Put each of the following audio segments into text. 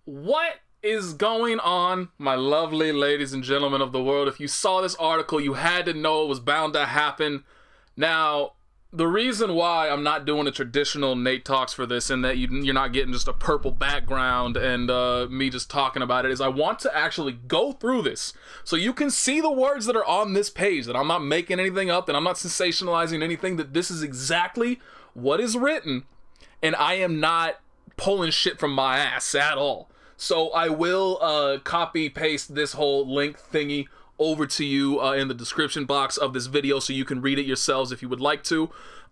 What is going on, my lovely ladies and gentlemen of the world? If you saw this article, you had to know it was bound to happen. Now, the reason why I'm not doing a traditional Nate Talks for this and that you're not getting just a purple background and me just talking about it is I want to actually go through this so you can see the words that are on this page, that I'm not making anything up, that I'm not sensationalizing anything, that this is exactly what is written, and I am not pulling shit from my ass at all. So I will copy paste this whole link thingy over to you in the description box of this video so you can read it yourselves if you would like to.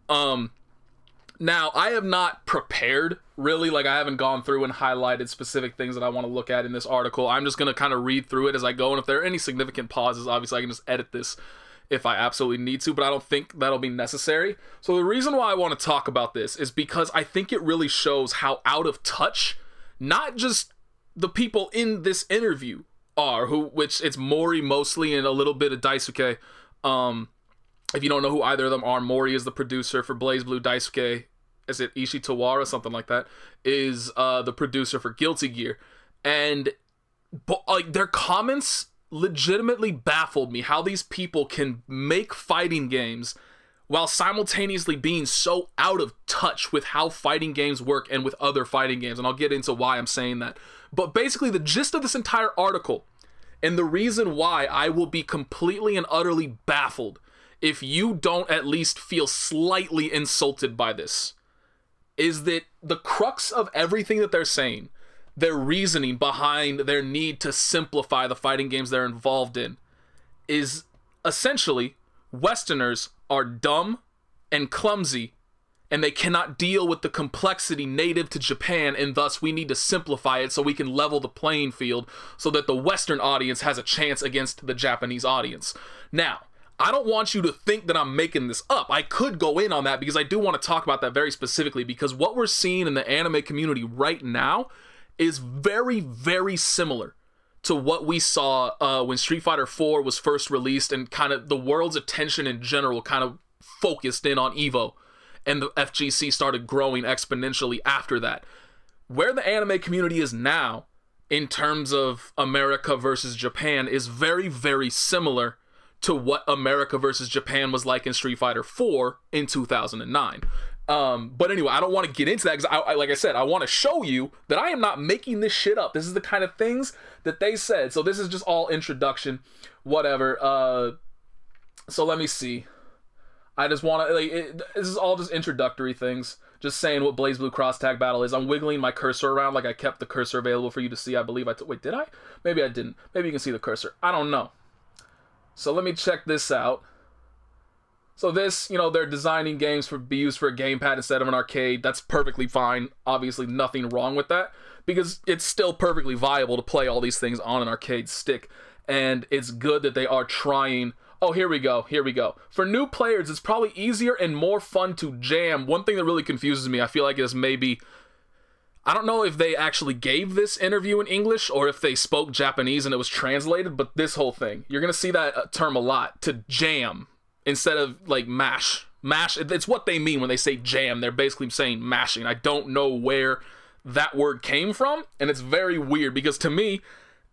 Now, I have not prepared, really. Like, I haven't gone through and highlighted specific things that I want to look at in this article. I'm just going to kind of read through it as I go, and if there are any significant pauses, obviously I can just edit this if I absolutely need to, but I don't think that'll be necessary. So the reason why I want to talk about this is because I think it really shows how out of touch, not just the people in this interview are, which it's Mori mostly and a little bit of Daisuke. If you don't know who either of them are, Mori is the producer for BlazBlue, Daisuke, is it Ishi Tawara, something like that, is the producer for Guilty Gear. And like, their comments legitimately baffled me, how these people can make fighting games while simultaneously being so out of touch with how fighting games work and with other fighting games, and I'll get into why I'm saying that. But basically, the gist of this entire article, and the reason why I will be completely and utterly baffled if you don't at least feel slightly insulted by this, is that the crux of everything that they're saying, their reasoning behind their need to simplify the fighting games they're involved in, is essentially Westerners are dumb and clumsy, and they cannot deal with the complexity native to Japan, and thus we need to simplify it so we can level the playing field so that the Western audience has a chance against the Japanese audience. Now, I don't want you to think that I'm making this up. I could go in on that because I do want to talk about that very specifically, because what we're seeing in the anime community right now is very, very similar to what we saw when Street Fighter 4 was first released, and kind of the world's attention in general kind of focused in on EVO, and the FGC started growing exponentially after that. Where the anime community is now in terms of America versus Japan is very, very similar to what America versus Japan was like in Street Fighter 4 in 2009. But anyway, I don't want to get into that because, like I said, I want to show you that I am not making this shit up. This is the kind of things that they said. So this is just all introduction, whatever. So let me see. I just want to, this is all just introductory things. Just saying what BlazBlue Cross Tag Battle is. I'm wiggling my cursor around like I kept the cursor available for you to see. I believe wait, did I? Maybe I didn't. Maybe you can see the cursor. I don't know. So let me check this out. So this, they're designing games to be used for a gamepad instead of an arcade. That's perfectly fine. Obviously, nothing wrong with that, because it's still perfectly viable to play all these things on an arcade stick. And it's good that they are trying. Oh, here we go. Here we go. For new players, it's probably easier and more fun to jam. One thing that really confuses me, I feel like, is maybe, I don't know if they actually gave this interview in English or if they spoke Japanese and it was translated, but this whole thing, you're going to see that term a lot, to jam, instead of like mash. Mash, it's what they mean when they say jam. They're basically saying mashing. I don't know where that word came from, and it's very weird because to me,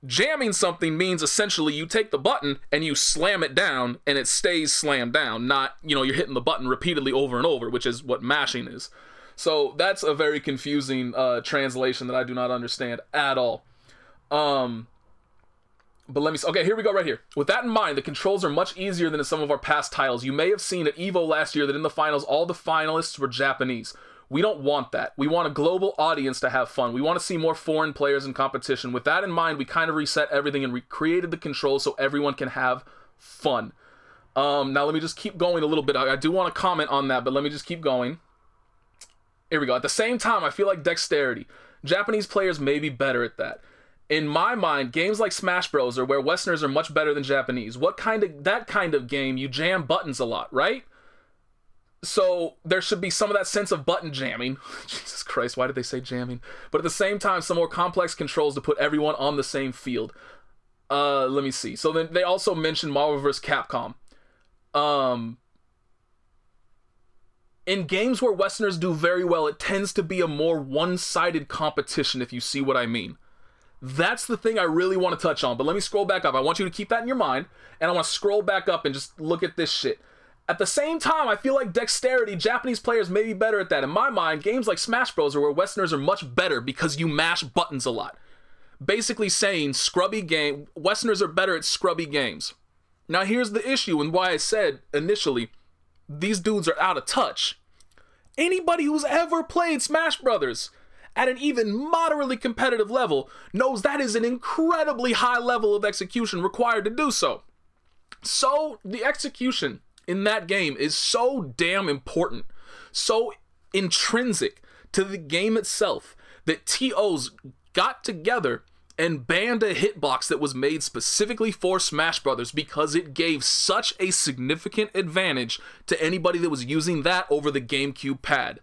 jamming something means essentially you take the button and you slam it down and it stays slammed down, not, you're hitting the button repeatedly over and over, which is what mashing is. So that's a very confusing translation that I do not understand at all. But let me see. Okay, here we go right here. With that in mind, the controls are much easier than in some of our past titles. You may have seen at EVO last year that in the finals, all the finalists were Japanese. We don't want that. We want a global audience to have fun. We want to see more foreign players in competition. With that in mind, we kind of reset everything and recreated the controls so everyone can have fun. Now let me just keep going a little bit. I do want to comment on that, but let me just keep going. Here we go. At the same time, I feel like dexterity. Japanese players may be better at that. In my mind, games like Smash Bros. Are where Westerners are much better than Japanese. That kind of game, you jam buttons a lot, right? So there should be some of that sense of button jamming. Jesus Christ, why did they say jamming? But at the same time, some more complex controls to put everyone on the same field. Let me see. So then they also mentioned Marvel vs. Capcom. In games where Westerners do very well, it tends to be a more one-sided competition, if you see what I mean. That's the thing I really want to touch on. But let me scroll back up. I want you to keep that in your mind. And I want to scroll back up and just look at this shit. At the same time, I feel like dexterity, Japanese players may be better at that. In my mind, games like Smash Bros. Are where Westerners are much better because you mash buttons a lot. Basically saying Westerners are better at scrubby games. Now here's the issue and why I said initially, these dudes are out of touch. Anybody who's ever played Smash Brothers at an even moderately competitive level knows that is an incredibly high level of execution required to do so. So the execution in that game is so damn important, so intrinsic to the game itself, that TOs got together and banned a hitbox that was made specifically for Smash Brothers because it gave such a significant advantage to anybody that was using that over the GameCube pad.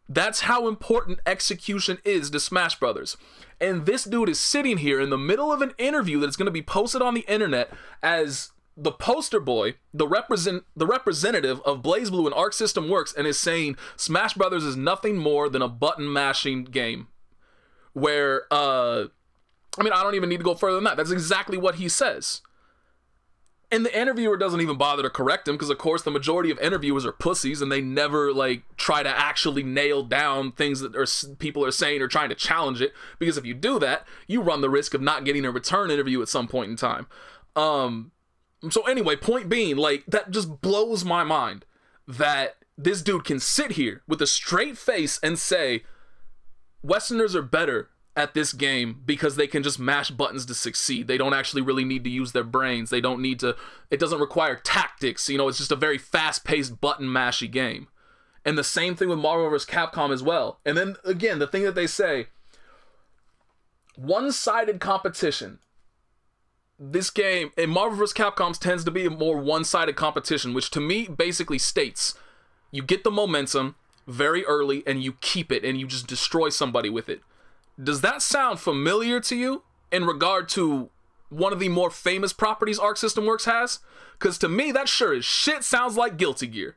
That's how important execution is to Smash Brothers. And this dude is sitting here in the middle of an interview that's going to be posted on the internet as the poster boy, the representative of BlazBlue and Arc System Works, and is saying Smash Brothers is nothing more than a button mashing game. Where, I mean, I don't even need to go further than that. That's exactly what he says. And the interviewer doesn't even bother to correct him because, of course, the majority of interviewers are pussies and they never, like, try to actually nail down things that people are saying or trying to challenge it. Because if you do that, you run the risk of not getting a return interview at some point in time. So anyway, point being, like, that just blows my mind that this dude can sit here with a straight face and say, Westerners are better at this game because they can just mash buttons to succeed. They don't actually really need to use their brains. They don't need to, it doesn't require tactics. You know, it's just a very fast-paced button mashy game. And the same thing with Marvel vs. Capcom as well. And then, again, the thing that they say, one-sided competition. This game, in Marvel vs. Capcom, tends to be a more one-sided competition, which to me basically states, you get the momentum very early and you keep it and you just destroy somebody with it. Does that sound familiar to you in regard to one of the more famous properties Arc System Works has? Because to me, that sure as shit sounds like Guilty Gear.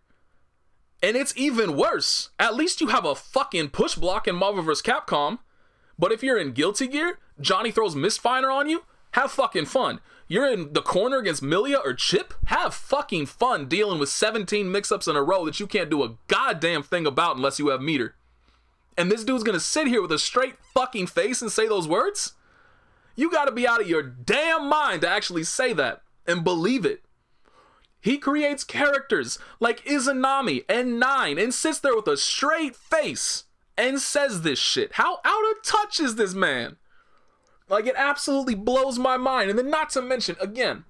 And it's even worse. At least you have a fucking push block in Marvel vs. Capcom. But if you're in Guilty Gear, Johnny throws Mistfire on you, have fucking fun. You're in the corner against Milia or Chip, have fucking fun dealing with 17 mix-ups in a row that you can't do a goddamn thing about unless you have meter. And this dude's gonna sit here with a straight fucking face and say those words? You gotta be out of your damn mind to actually say that and believe it. He creates characters like Izanami and Nine and sits there with a straight face and says this shit. How out of touch is this man? Like, it absolutely blows my mind. And then not to mention, again,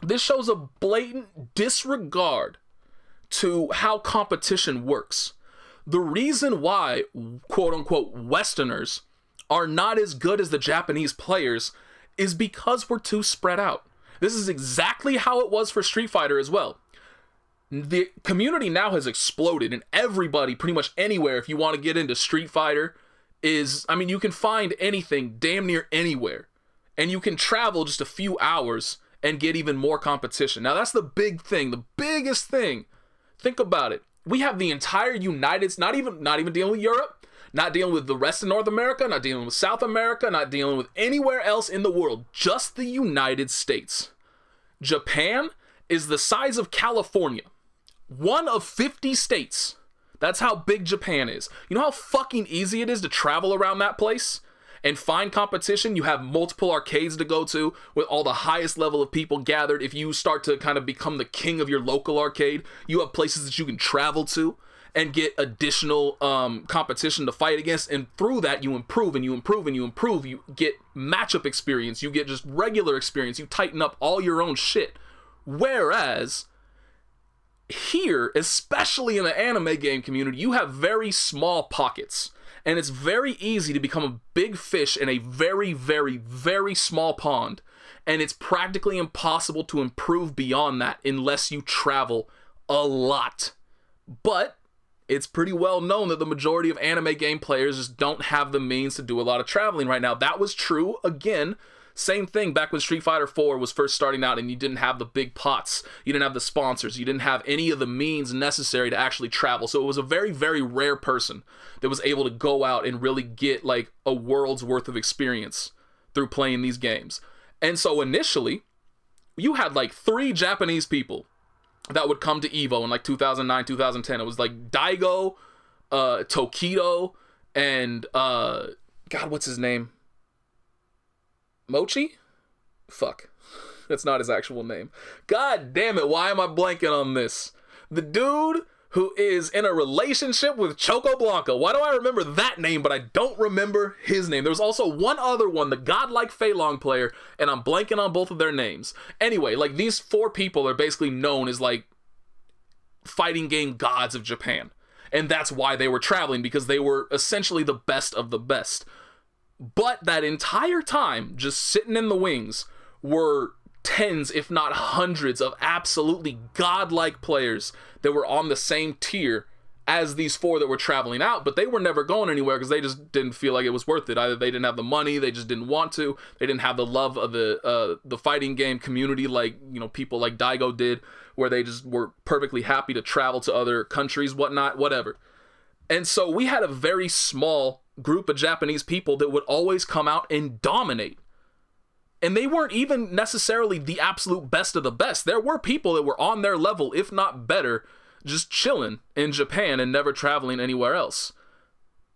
this shows a blatant disregard to how competition works. The reason why, quote-unquote, Westerners are not as good as the Japanese players is because we're too spread out. This is exactly how it was for Street Fighter as well. The community now has exploded, and everybody, pretty much anywhere, if you want to get into Street Fighter, I mean, you can find anything damn near anywhere. And you can travel just a few hours and get even more competition. Now, that's the big thing, the biggest thing. Think about it. We have the entire United States, not even dealing with Europe, not dealing with the rest of North America, not dealing with South America, not dealing with anywhere else in the world, just the United States. Japan is the size of California, one of 50 states. That's how big Japan is. You know how fucking easy it is to travel around that place and find competition? You have multiple arcades to go to with all the highest level of people gathered. If you start to kind of become the king of your local arcade, you have places that you can travel to and get additional competition to fight against. And through that, you improve and you improve and you improve. You get matchup experience. You get just regular experience. You tighten up all your own shit. Whereas here, especially in the anime game community, you have very small pockets, and it's very easy to become a big fish in a very, very, very small pond, and it's practically impossible to improve beyond that unless you travel a lot. But it's pretty well known that the majority of anime game players just don't have the means to do a lot of traveling right now. That was true, again, Same thing back when Street Fighter 4 was first starting out and you didn't have the big pots, you didn't have the sponsors, you didn't have any of the means necessary to actually travel. So it was a very, very rare person that was able to go out and really get like a world's worth of experience through playing these games. And so initially, you had like 3 Japanese people that would come to EVO in like 2009, 2010. It was like Daigo, Tokido, and God, what's his name? Mochi? Fuck. That's not his actual name. God damn it, why am I blanking on this? The dude who is in a relationship with Choco Blanca. Why do I remember that name, but I don't remember his name? There was also one other one, the godlike Fei Long player, and I'm blanking on both of their names. Anyway, like these 4 people are basically known as like fighting game gods of Japan. And that's why they were traveling, because they were essentially the best of the best. But that entire time, just sitting in the wings, were tens, if not hundreds, of absolutely godlike players that were on the same tier as these 4 that were traveling out, but they were never going anywhere because they just didn't feel like it was worth it. Either they didn't have the money, they just didn't want to, they didn't have the love of the fighting game community like, you know, people like Daigo did, where they just were perfectly happy to travel to other countries, whatnot, whatever. And so we had a very small group of Japanese people that would always come out and dominate. And they weren't even necessarily the absolute best of the best. There were people that were on their level, if not better, just chilling in Japan and never traveling anywhere else.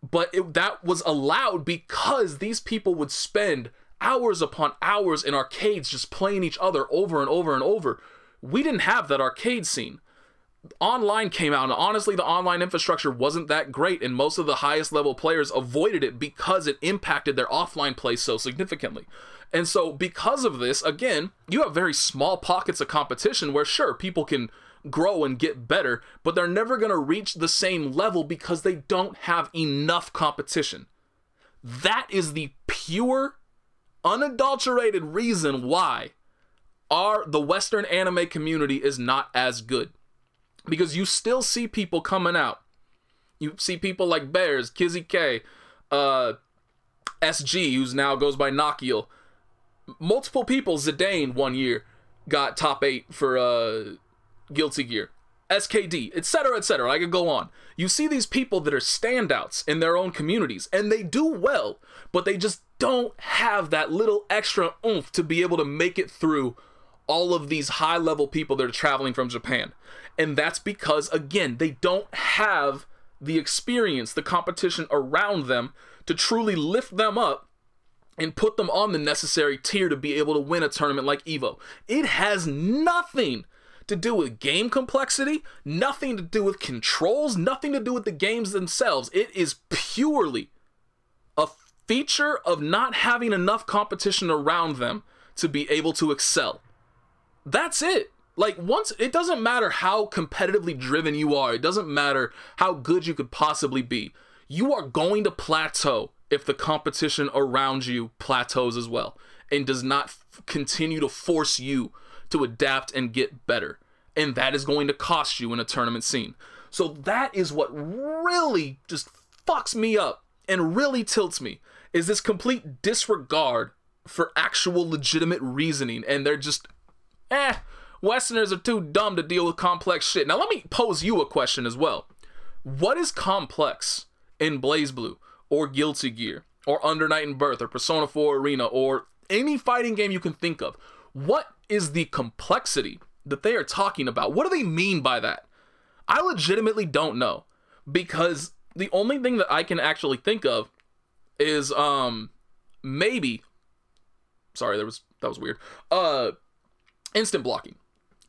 But that was allowed because these people would spend hours upon hours in arcades just playing each other over and over and over. We didn't have that arcade scene. Online came out, and honestly, the online infrastructure wasn't that great, and most of the highest level players avoided it because it impacted their offline play so significantly. And so because of this, again, you have very small pockets of competition where, sure, people can grow and get better, but they're never going to reach the same level because they don't have enough competition. That is the pure, unadulterated reason why the Western anime community is not as good. Because you still see people coming out. You see people like Bears, Kizzy K, SG, who's now goes by Nakiel. Multiple people, Zidane one year got top 8 for Guilty Gear. SKD, etc., etc. I could go on. You see these people that are standouts in their own communities, and they do well, but they just don't have that little extra oomph to be able to make it through all of these high-level people that are traveling from Japan. And that's because, again, they don't have the experience, the competition around them to truly lift them up and put them on the necessary tier to be able to win a tournament like EVO. It has nothing to do with game complexity, nothing to do with controls, nothing to do with the games themselves. It is purely a feature of not having enough competition around them to be able to excel. That's it. Like, once, it doesn't matter how competitively driven you are, it doesn't matter how good you could possibly be, you are going to plateau if the competition around you plateaus as well and does not continue to force you to adapt and get better. And that is going to cost you in a tournament scene. So that is what really just fucks me up and really tilts me, is this complete disregard for actual legitimate reasoning. And they're just, Westerners are too dumb to deal with complex shit. Now let me pose you a question as well. What is complex in BlazBlue or Guilty Gear or Under Night and Birth or Persona 4 Arena or any fighting game you can think of? What is the complexity that they are talking about? What do they mean by that? I legitimately don't know, because the only thing that I can actually think of is maybe, sorry, that was weird. Instant blocking.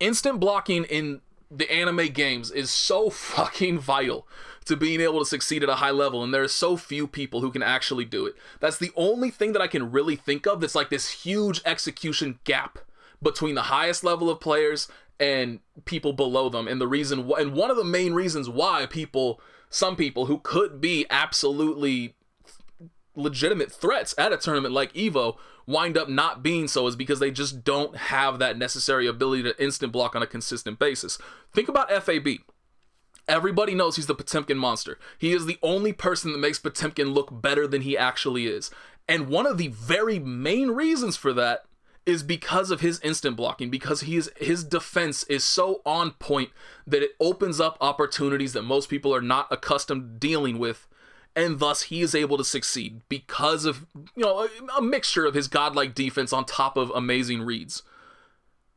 Instant blocking in the anime games is so fucking vital to being able to succeed at a high level, and there are so few people who can actually do it. That's the only thing that I can really think of that's like this huge execution gap between the highest level of players and people below them. And the reason, and one of the main reasons why some people who could be absolutely legitimate threats at a tournament like EVO wind up not being so, is because they just don't have that necessary ability to instant block on a consistent basis. Think about FAB. Everybody knows he's the Potemkin monster. He is the only person that makes Potemkin look better than he actually is. And one of the very main reasons for that is because of his instant blocking, because his defense is so on point that it opens up opportunities that most people are not accustomed to dealing with, and thus he is able to succeed because of, you know, a mixture of his godlike defense on top of amazing reads.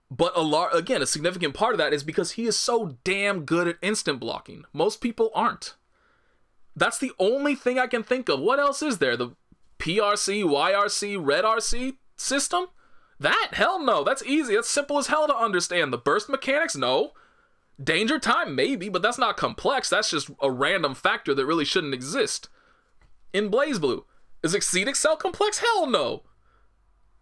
But a significant part of that is because he is so damn good at instant blocking. Most people aren't. That's the only thing I can think of. What else is there? The PRC, YRC, Red RC system? That? Hell no. That's easy. That's simple as hell to understand. The burst mechanics? No. Danger time? Maybe, but that's not complex. That's just a random factor that really shouldn't exist. In BlazBlue, is Exceed Excel complex? Hell no.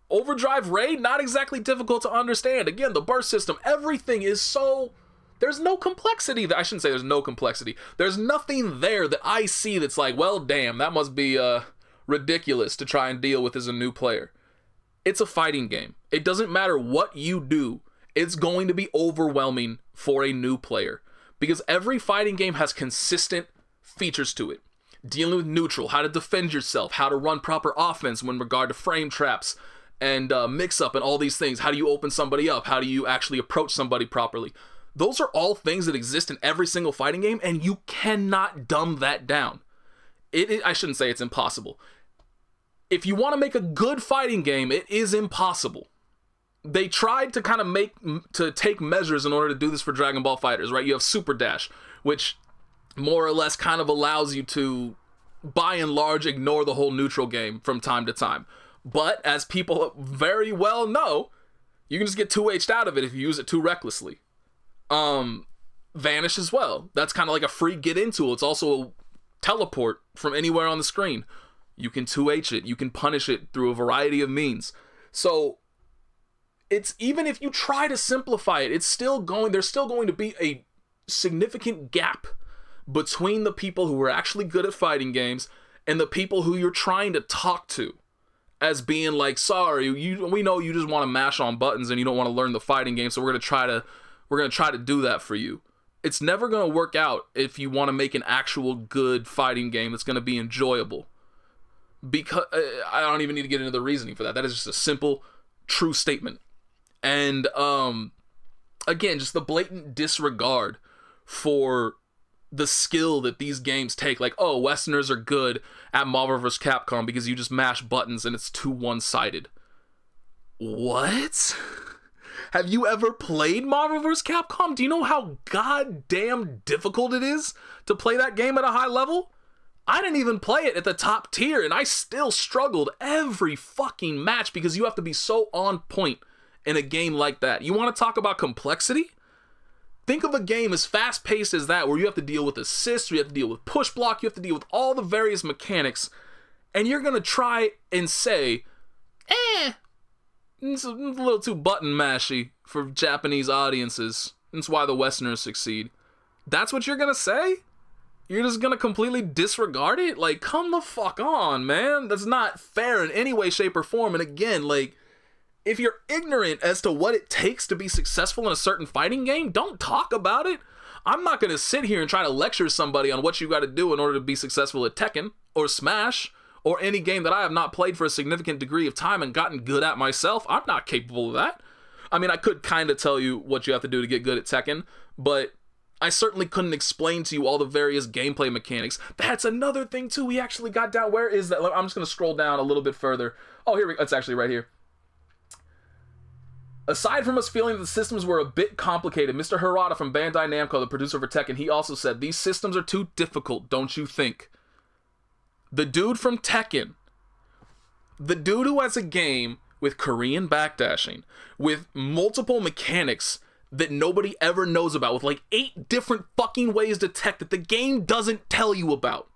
Overdrive Raid? Not exactly difficult to understand. Again, the burst system, everything is so... There's no complexity. I shouldn't say there's no complexity. There's nothing there that I see that's like, well, damn, that must be ridiculous to try and deal with as a new player. It's a fighting game. It doesn't matter what you do. It's going to be overwhelming for a new player because every fighting game has consistent features to it. Dealing with neutral, how to defend yourself, how to run proper offense when regard to frame traps and mix-up and all these things. How do you open somebody up? How do you actually approach somebody properly? Those are all things that exist in every single fighting game, and you cannot dumb that down. I shouldn't say it's impossible. If you want to make a good fighting game, it is impossible. They tried to kind of take measures in order to do this for Dragon Ball FighterZ, right? You have Super Dash, which more or less kind of allows you to, by and large, ignore the whole neutral game from time to time. But, as people very well know, you can just get 2H'd out of it if you use it too recklessly. Vanish as well. That's kind of like a free get-in tool. It's also a teleport from anywhere on the screen. You can 2H it. You can punish it through a variety of means. So, it's even if you try to simplify it, there's still going to be a significant gap between the people who are actually good at fighting games and the people who you're trying to talk to as being like, sorry, we know you just want to mash on buttons and you don't want to learn the fighting game, so we're going to try to do that for you. It's never going to work out if you want to make an actual good fighting game that's going to be enjoyable. Because I don't even need to get into the reasoning for that. That is just a simple, true statement. And again, just the blatant disregard for the skill that these games take. Like, oh, Westerners are good at Marvel vs. Capcom because you just mash buttons and it's too one-sided. What? Have you ever played Marvel vs. Capcom? Do you know how goddamn difficult it is to play that game at a high level? I didn't even play it at the top tier, and I still struggled every fucking match because you have to be so on point in a game like that. You want to talk about complexity? Think of a game as fast-paced as that, where you have to deal with assists, you have to deal with push block, you have to deal with all the various mechanics, and you're going to try and say, it's a little too button-mashy for Japanese audiences. That's why the Westerners succeed. That's what you're going to say? You're just going to completely disregard it? Like, come the fuck on, man. That's not fair in any way, shape, or form. And again, like, if you're ignorant as to what it takes to be successful in a certain fighting game, don't talk about it. I'm not going to sit here and try to lecture somebody on what you got to do in order to be successful at Tekken or Smash or any game that I have not played for a significant degree of time and gotten good at myself. I'm not capable of that. I mean, I could kind of tell you what you have to do to get good at Tekken, but I certainly couldn't explain to you all the various gameplay mechanics. That's another thing, too. We actually got down. Where is that? I'm just going to scroll down a little bit further. Oh, here we go. It's actually right here. Aside from us feeling that the systems were a bit complicated, Mr. Harada from Bandai Namco, the producer for Tekken, he also said, these systems are too difficult, don't you think? The dude from Tekken, the dude who has a game with Korean backdashing, with multiple mechanics that nobody ever knows about, with like 8 different fucking ways to tech that the game doesn't tell you about.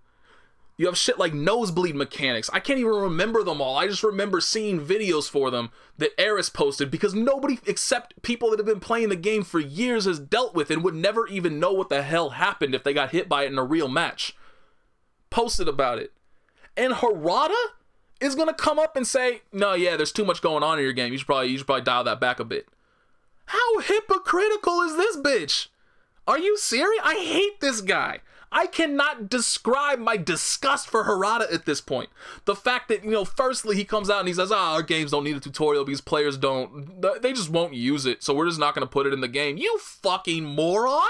You have shit like nosebleed mechanics. I can't even remember them all. I just remember seeing videos for them that Eris posted because nobody except people that have been playing the game for years has dealt with it and would never even know what the hell happened if they got hit by it in a real match. Posted about it. And Harada is going to come up and say, no, yeah, there's too much going on in your game. You should probably dial that back a bit. How hypocritical is this bitch? Are you serious? I hate this guy. I cannot describe my disgust for Harada at this point. The fact that, you know, firstly, he comes out and he says, our games don't need a tutorial because players they just won't use it, so we're just not going to put it in the game. You fucking moron!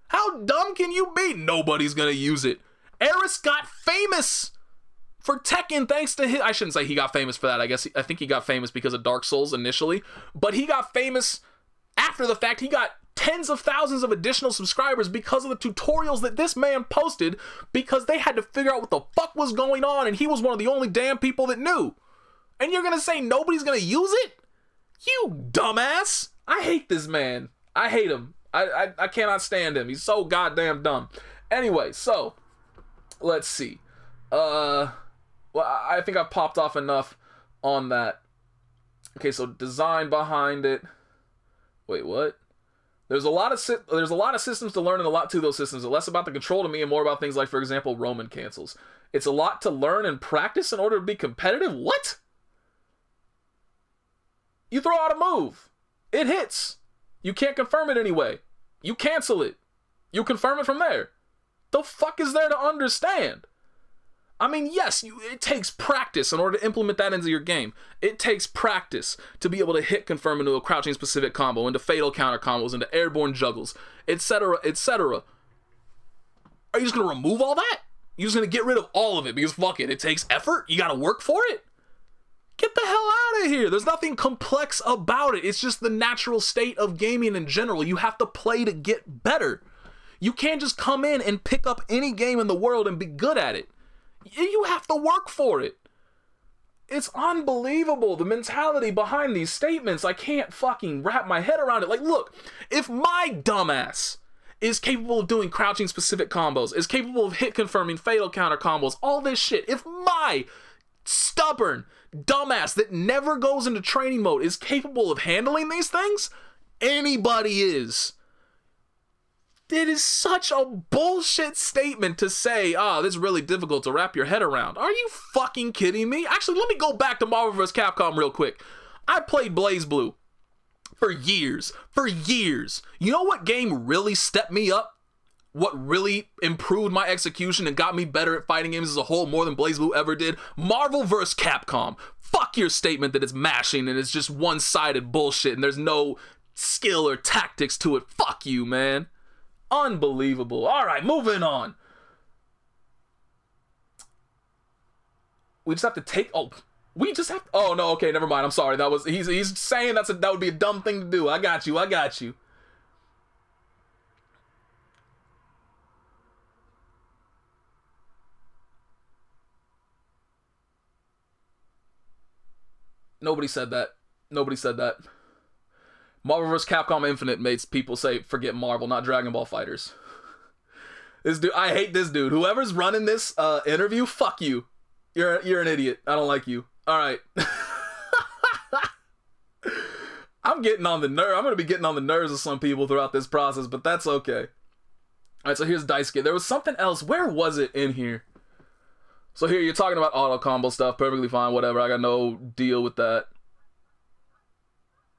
How dumb can you be? Nobody's going to use it. Eris got famous for Tekken thanks to his... I shouldn't say he got famous for that. I think he got famous because of Dark Souls initially, but he got famous after the fact. He got tens of thousands of additional subscribers because of the tutorials that this man posted, because they had to figure out what the fuck was going on, and he was one of the only damn people that knew. And you're gonna say nobody's gonna use it? You dumbass! I hate this man. I hate him. I cannot stand him. He's so goddamn dumb. Anyway, so let's see. Well, I think I've popped off enough on that. Okay, so design behind it. Wait, what? There's a lot of systems to learn and a lot to those systems. It's less about the control to me and more about things like, for example, Roman cancels. It's a lot to learn and practice in order to be competitive. What? You throw out a move. It hits. You can't confirm it anyway. You cancel it. You confirm it from there. The fuck is there to understand? I mean, yes, it takes practice in order to implement that into your game. It takes practice to be able to hit confirm into a crouching specific combo, into fatal counter combos, into airborne juggles, etc., etc. Are you just going to remove all that? You're just going to get rid of all of it because fuck it, it takes effort? You got to work for it? Get the hell out of here. There's nothing complex about it. It's just the natural state of gaming in general. You have to play to get better. You can't just come in and pick up any game in the world and be good at it. You have to work for it. It's unbelievable, the mentality behind these statements. I can't fucking wrap my head around it. Like, look, if my dumbass is capable of doing crouching specific combos, is capable of hit confirming fatal counter combos, all this shit, if my stubborn dumbass that never goes into training mode is capable of handling these things, anybody is. It is such a bullshit statement to say, this is really difficult to wrap your head around. Are you fucking kidding me? Actually, let me go back to Marvel vs. Capcom real quick. I played BlazBlue for years. For years. You know what game really stepped me up? What really improved my execution and got me better at fighting games as a whole more than BlazBlue ever did? Marvel vs. Capcom. Fuck your statement that it's mashing and it's just one-sided bullshit and there's no skill or tactics to it. Fuck you, man. Unbelievable. All right, moving on. We just have to take... we just have... Oh, no, okay, never mind. I'm sorry. That was... He's saying that would be a dumb thing to do. I got you. Nobody said that. Marvel vs. Capcom Infinite makes people say, forget Marvel, not Dragon Ball FighterZ. This dude, I hate this dude. Whoever's running this interview, fuck you. You're an idiot. I don't like you. All right. I'm getting on the nerve. I'm going to be getting on the nerves of some people throughout this process, but that's okay. All right, so here's Daisuke. There was something else. Where was it in here? So here, you're talking about auto combo stuff. Perfectly fine, whatever. I got no deal with that.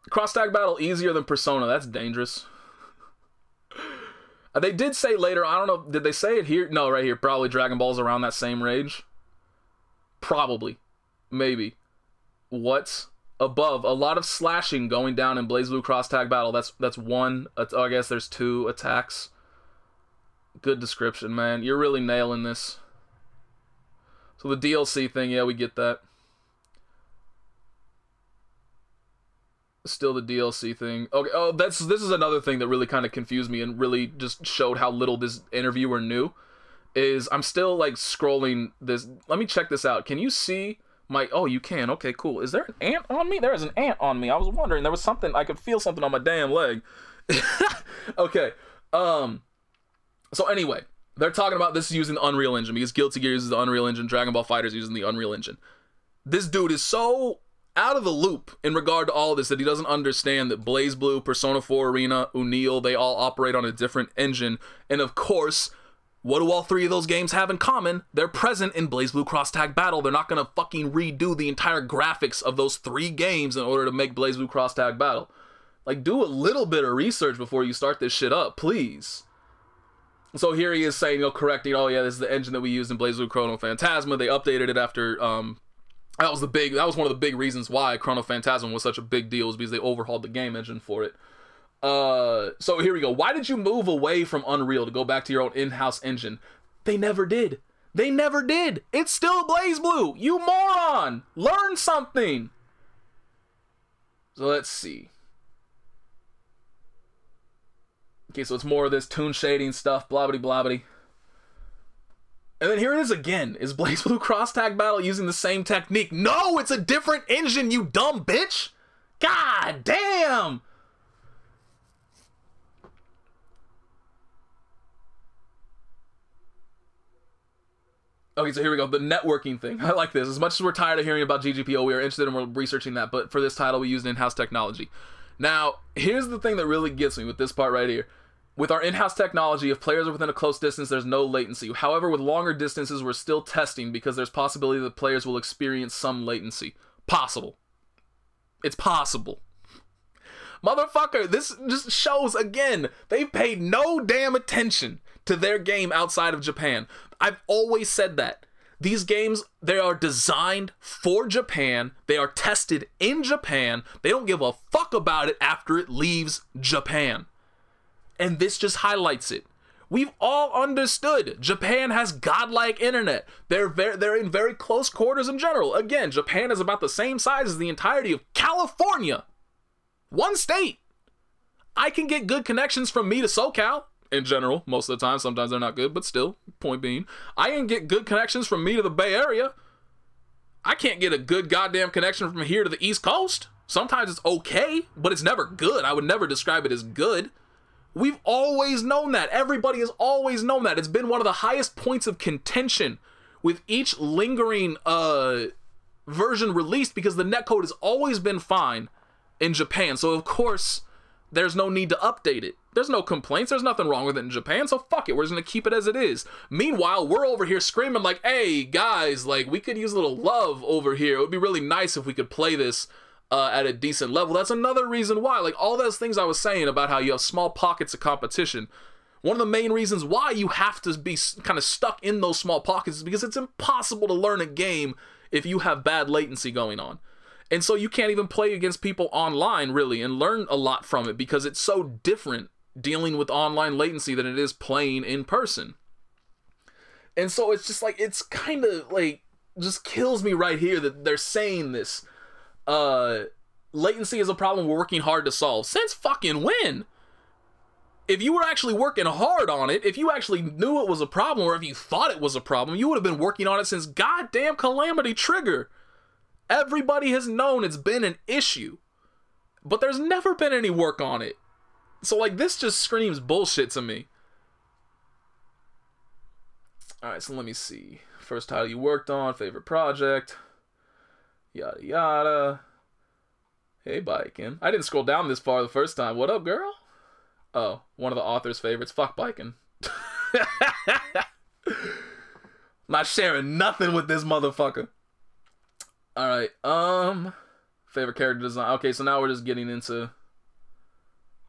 Cross tag battle easier than Persona. That's dangerous. They did say later, I don't know, did they say it here? No, right here. Probably Dragon Ball's around that same range. Probably. Maybe. What's above? A lot of slashing going down in BlazBlue cross tag battle. That's one. I guess there's two attacks. Good description, man. You're really nailing this. So the DLC thing, yeah, we get that. Still the DLC thing. Okay, this is another thing that really kind of confused me and really just showed how little this interviewer knew. Is I'm still like scrolling this. Let me check this out. Can you see my... Oh, you can. Okay, cool. Is there an ant on me? There is an ant on me. I was wondering. There was something. I could feel something on my damn leg. Okay. So anyway, they're talking about this using the Unreal Engine because Guilty Gear uses the Unreal Engine. Dragon Ball FighterZ using the Unreal Engine. This dude is so out of the loop in regard to all this that he doesn't understand that BlazBlue, Persona 4 Arena, Unreal, they all operate on a different engine. And of course, what do all three of those games have in common? They're present in BlazBlue Cross Tag Battle. They're not going to fucking redo the entire graphics of those three games in order to make BlazBlue Cross Tag Battle. Like, do a little bit of research before you start this shit up, please. So here he is saying, correcting, oh yeah, this is the engine that we used in BlazBlue Chrono Phantasma. They updated it after, that was one of the big reasons why Chrono Phantasma was such a big deal, was because they overhauled the game engine for it. So here we go. Why did you move away from Unreal to go back to your own in-house engine? They never did. They never did. It's still BlazBlue. You moron. Learn something. So let's see. Okay, so it's more of this toon shading stuff, blobbity blobbity. And then here it is again. Is BlazBlue Cross Tag Battle using the same technique? No, it's a different engine, you dumb bitch. God damn. Okay, so here we go. The networking thing. I like this. As much as we're tired of hearing about GGPO, we are interested in researching that. But for this title, we used in-house technology. Now, here's the thing that really gets me with this part right here. With our in-house technology, if players are within a close distance, there's no latency. However, with longer distances, we're still testing because there's possibility that players will experience some latency. Possible. It's possible. Motherfucker, this just shows, again, they've paid no damn attention to their game outside of Japan. I've always said that. These games, they are designed for Japan. They are tested in Japan. They don't give a fuck about it after it leaves Japan. And this just highlights it. We've all understood Japan has godlike internet. They're in very close quarters in general. Again, Japan is about the same size as the entirety of California. One state. I can get good connections from me to SoCal. In general, most of the time. Sometimes they're not good, but still, point being, I can get good connections from me to the Bay Area. I can't get a good goddamn connection from here to the East Coast. Sometimes it's okay, but it's never good. I would never describe it as good. We've always known that. Everybody has always known that. It's been one of the highest points of contention with each lingering version released, because the netcode has always been fine in Japan. So, of course, there's no need to update it. There's no complaints. There's nothing wrong with it in Japan, so fuck it. We're just going to keep it as it is. Meanwhile, we're over here screaming like, hey, guys, like, we could use a little love over here. It would be really nice if we could play this at a decent level. That's another reason why. Like, all those things I was saying about how you have small pockets of competition, one of the main reasons why you have to be kind of stuck in those small pockets is because it's impossible to learn a game if you have bad latency going on. And so you can't even play against people online, really, and learn a lot from it because it's so different dealing with online latency than it is playing in person. And so it's just like, it's kind of like, just kills me right here that they're saying this. Latency is a problem we're working hard to solve. Since fucking when? If you were actually working hard on it, if you actually knew it was a problem, or if you thought it was a problem, you would have been working on it since goddamn Calamity Trigger. Everybody has known it's been an issue, but there's never been any work on it. So, like, this just screams bullshit to me. Alright, so let me see. First title you worked on, favorite project, yada yada. Hey, Biken. I didn't scroll down this far the first time. What up, girl? Oh, one of the author's favorites. Fuck Biken. Not sharing nothing with this motherfucker. Alright, favorite character design. Okay, so now we're just getting into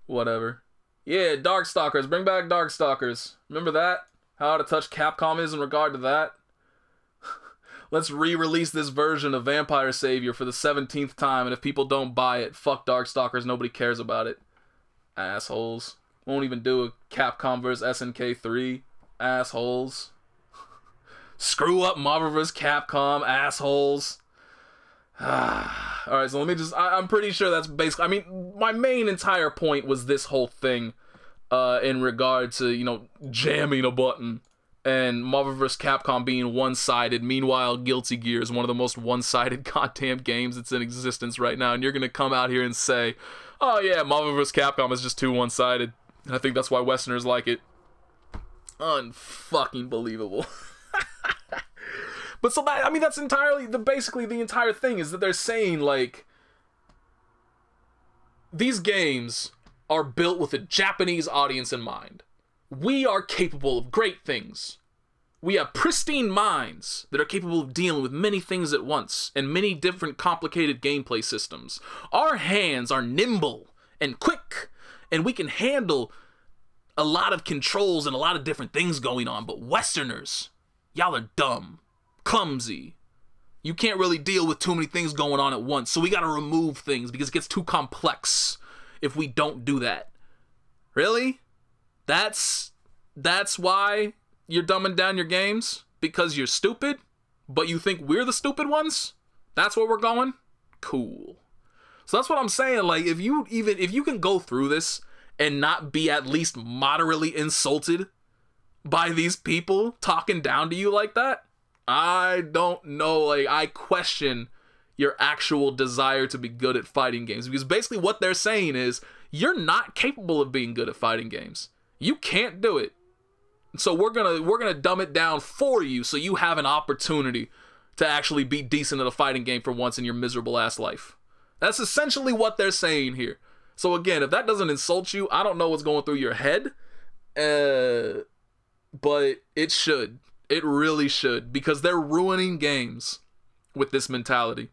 whatever. Yeah, Darkstalkers. Bring back Darkstalkers. Remember that? How out of touch Capcom is in regard to that? Let's re-release this version of Vampire Savior for the 17th time, and if people don't buy it, fuck Darkstalkers, nobody cares about it. Assholes. Won't even do a Capcom vs SNK 3. Assholes. Screw up Marvel vs Capcom. Assholes. Alright, so let me just, I'm pretty sure that's basically, I mean, my main entire point was this whole thing in regard to, you know, jamming a button and Marvel vs. Capcom being one-sided. Meanwhile, Guilty Gear is one of the most one-sided goddamn games that's in existence right now, and you're gonna come out here and say, oh yeah, Marvel vs. Capcom is just too one-sided, and I think that's why Westerners like it. Unfucking believable. But so that, I mean, that's entirely, basically the entire thing is that they're saying, like, these games are built with a Japanese audience in mind. We are capable of great things. We have pristine minds that are capable of dealing with many things at once and many different complicated gameplay systems. Our hands are nimble and quick, and we can handle a lot of controls and a lot of different things going on, but Westerners, y'all are dumb, clumsy. You can't really deal with too many things going on at once, so we gotta remove things because it gets too complex if we don't do that. Really? That's why you're dumbing down your games? Because you're stupid? But you think we're the stupid ones? That's where we're going? Cool. So that's what I'm saying. Like, if you can go through this and not be at least moderately insulted by these people talking down to you like that, I don't know. Like, I question your actual desire to be good at fighting games, because basically what they're saying is you're not capable of being good at fighting games. You can't do it. So we're gonna dumb it down for you so you have an opportunity to actually be decent at a fighting game for once in your miserable ass life. That's essentially what they're saying here. So again, if that doesn't insult you, I don't know what's going through your head, but it should. It really should, because they're ruining games with this mentality.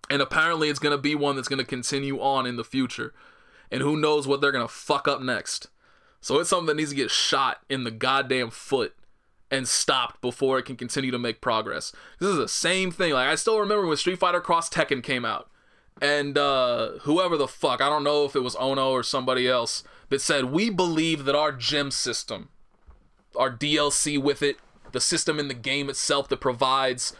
And apparently it's going to be one that's going to continue on in the future. And who knows what they're going to fuck up next. So it's something that needs to get shot in the goddamn foot and stopped before it can continue to make progress. This is the same thing. Like, I still remember when Street Fighter Cross Tekken came out. And whoever the fuck, I don't know if it was Ono or somebody else, that said, we believe that our gem system, our DLC with it, the system in the game itself that provides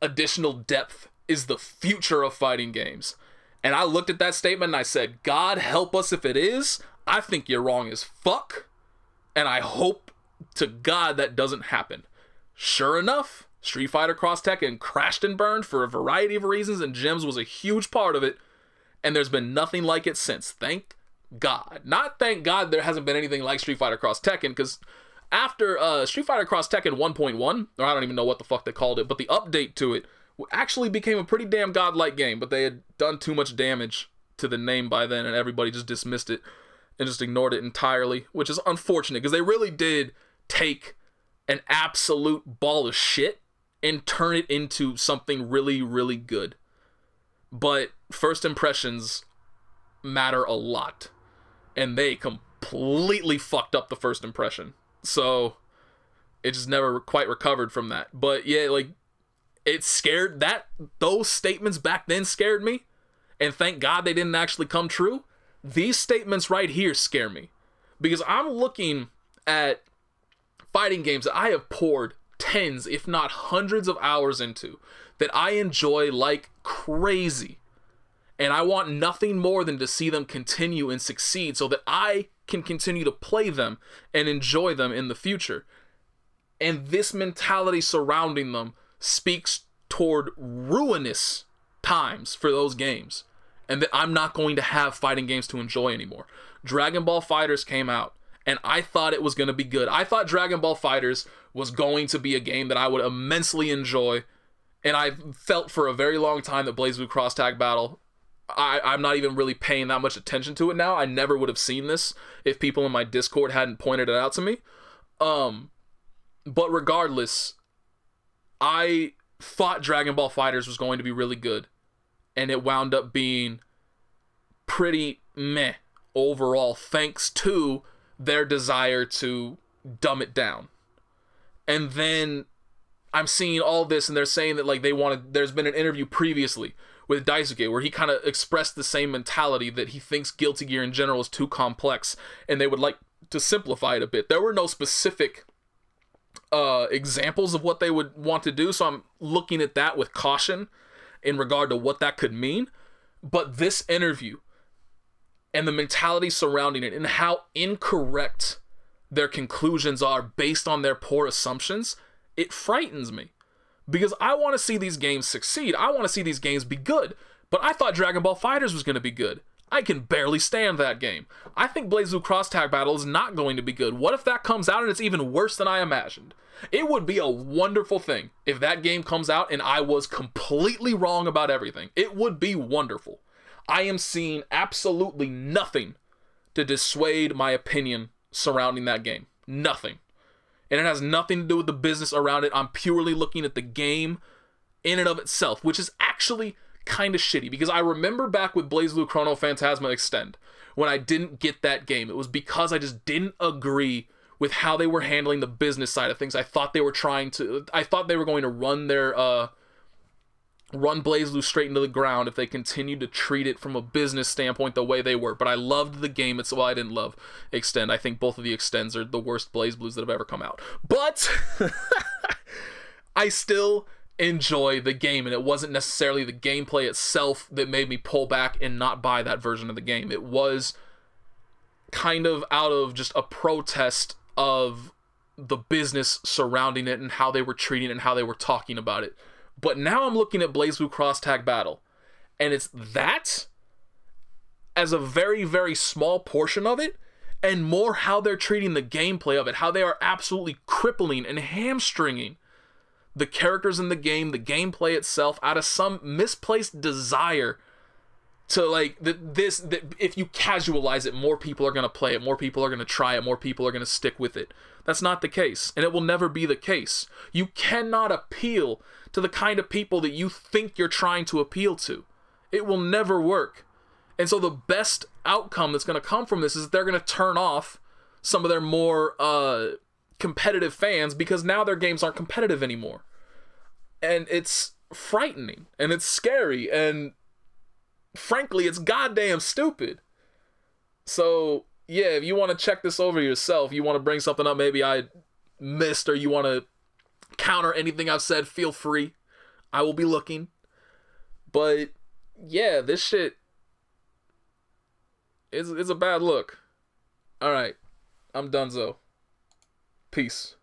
additional depth, is the future of fighting games. And I looked at that statement and I said, God help us if it is. I think you're wrong as fuck. And I hope to God that doesn't happen. Sure enough, Street Fighter Cross Tekken crashed and burned for a variety of reasons, and gems was a huge part of it. And there's been nothing like it since. Thank God. Not thank God there hasn't been anything like Street Fighter Cross Tekken, because after Street Fighter Cross Tekken 1.1, or I don't even know what the fuck they called it, but the update to it actually became a pretty damn godlike game, but they had done too much damage to the name by then, and everybody just dismissed it and just ignored it entirely, which is unfortunate, because they really did take an absolute ball of shit and turn it into something really, really good. But first impressions matter a lot, and they completely fucked up the first impression. So it just never quite recovered from that. But yeah, like, it scared those statements back then scared me, and thank God they didn't actually come true. These statements right here scare me, because I'm looking at fighting games that I have poured tens, if not hundreds of hours into, that I enjoy like crazy. And I want nothing more than to see them continue and succeed so that I can continue to play them and enjoy them in the future. And this mentality surrounding them speaks toward ruinous times for those games, and that I'm not going to have fighting games to enjoy anymore. Dragon Ball FighterZ came out, and I thought it was going to be good. I thought Dragon Ball FighterZ was going to be a game that I would immensely enjoy, and I felt for a very long time that BlazBlue Cross Tag Battle, I'm not even really paying that much attention to it now. I never would have seen this if people in my Discord hadn't pointed it out to me. But regardless, I thought Dragon Ball FighterZ was going to be really good, and it wound up being pretty meh overall, thanks to their desire to dumb it down. And then I'm seeing all this, and they're saying that, like, there's been an interview previously with Daisuke where he kind of expressed the same mentality, that he thinks Guilty Gear in general is too complex and they would like to simplify it a bit. There were no specific examples of what they would want to do, so I'm looking at that with caution in regard to what that could mean. But this interview and the mentality surrounding it and how incorrect their conclusions are based on their poor assumptions, it frightens me. Because I want to see these games succeed. I want to see these games be good. But I thought Dragon Ball FighterZ was going to be good. I can barely stand that game. I think BlazBlue Cross Tag Battle is not going to be good. What if that comes out and it's even worse than I imagined? It would be a wonderful thing if that game comes out and I was completely wrong about everything. It would be wonderful. I am seeing absolutely nothing to dissuade my opinion surrounding that game. Nothing. And it has nothing to do with the business around it. I'm purely looking at the game in and of itself, which is actually kind of shitty, because I remember back with BlazBlue Chrono Phantasma Extend, when I didn't get that game, it was because I just didn't agree with how they were handling the business side of things. I thought they were going to run their run BlazBlue straight into the ground if they continued to treat it from a business standpoint the way they were. But I loved the game. It's why I didn't love Extend. I think both of the Extends are the worst BlazBlues that have ever come out. But I still enjoy the game, and it wasn't necessarily the gameplay itself that made me pull back and not buy that version of the game. It was kind of out of just a protest of the business surrounding it and how they were treating it and how they were talking about it. But now I'm looking at BlazBlue Cross Tag Battle, and it's that as a very, very small portion of it, and more how they're treating the gameplay of it, how they are absolutely crippling and hamstringing the characters in the game, the gameplay itself, out of some misplaced desire to, like, if you casualize it, more people are going to play it, more people are going to try it, more people are going to stick with it. That's not the case, and it will never be the case. You cannot appeal to the kind of people that you think you're trying to appeal to. It will never work. And so the best outcome that's going to come from this is that they're going to turn off some of their more competitive fans, because now their games aren't competitive anymore. And it's frightening, and it's scary, and frankly, it's goddamn stupid. So, yeah, if you want to check this over yourself, you want to bring something up maybe I missed, or you want to counter anything I've said, feel free. I will be looking. But, yeah, this shit is a bad look. Alright, I'm donezo. Peace.